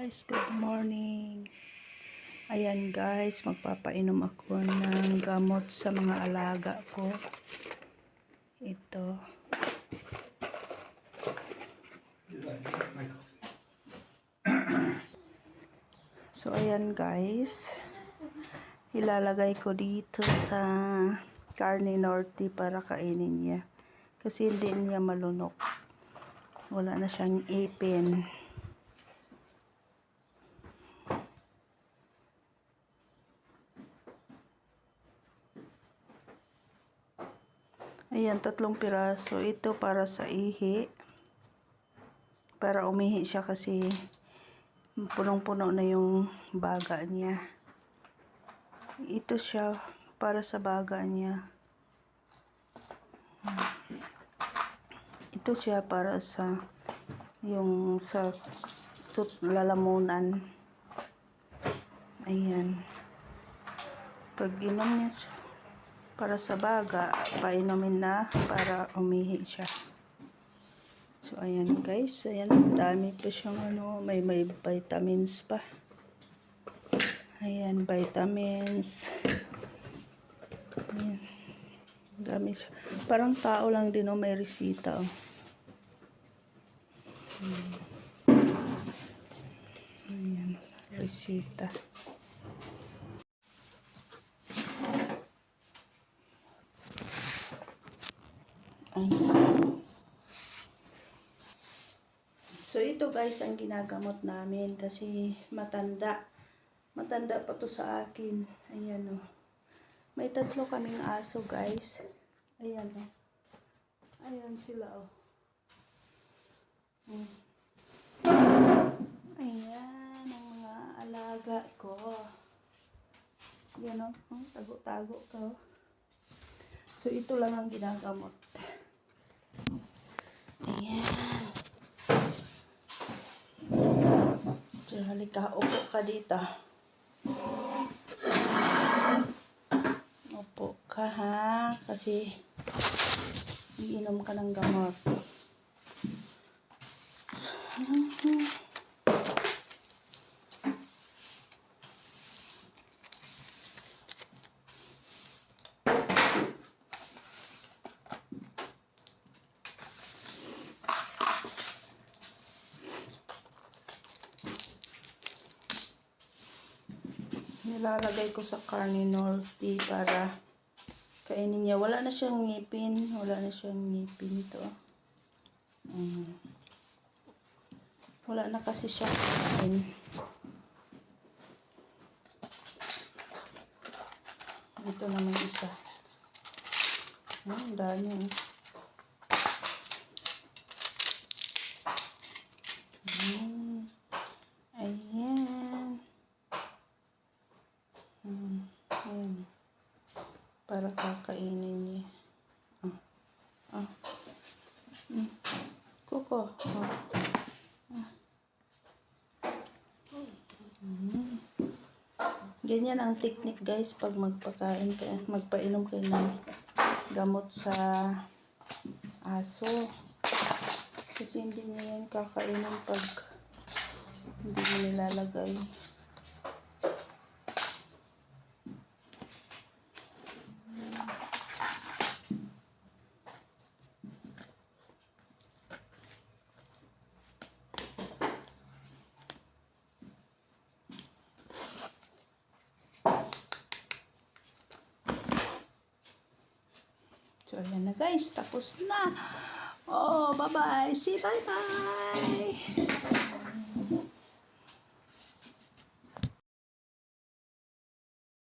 Guys, good morning. Ayan guys, magpapainom ako ng gamot sa mga alaga ko. Ito. So ayan guys, ilalagay ko dito sa Carne Norte para kainin niya. Kasi hindi niya malunok. Wala na siyang ipin. Ayan, 3 piraso. Ito para sa ihi. Para umihi siya kasi punong-puno na yung baga niya. Ito siya para sa baga niya. Ito siya para sa yung sa lalamunan. Ayan. Pag inom niya siya para sa baga, painumin na para umihi siya. So ayan guys, ayan, dami pa siyang may vitamins pa. Ayan, vitamins. Ayan. Dami siya. Parang tao lang din may resita Ayan, resita. Ayan. So ito guys ang ginagamot namin kasi matanda pa to sa akin. Ayan o. May 3 kaming aso guys. Ayan o. Ayan sila o. Ayan ang mga alaga ko. Ayan o. Tago-tago ka o. So ito lang ang ginagamot. Ayan. So halika, upo ka dito. Upo ka ha, kasi iinom ka ng gamot. Nilalagay ko sa Carne Norte para kainin niya. Wala na siyang ngipin. Wala na siyang ngipin ito. Wala na kasi siyang ngipin. Ito naman isa. Ang dami. Ayan. Ayan. Para kakainin niya. Kuko. Ganyan ang technique guys pag magpainom kayo ng gamot sa aso. Kasi hindi niya yan kakainin pag hindi mo nilalagay. So, ayan na guys. Tapos na. Oh, bye-bye. See, bye-bye.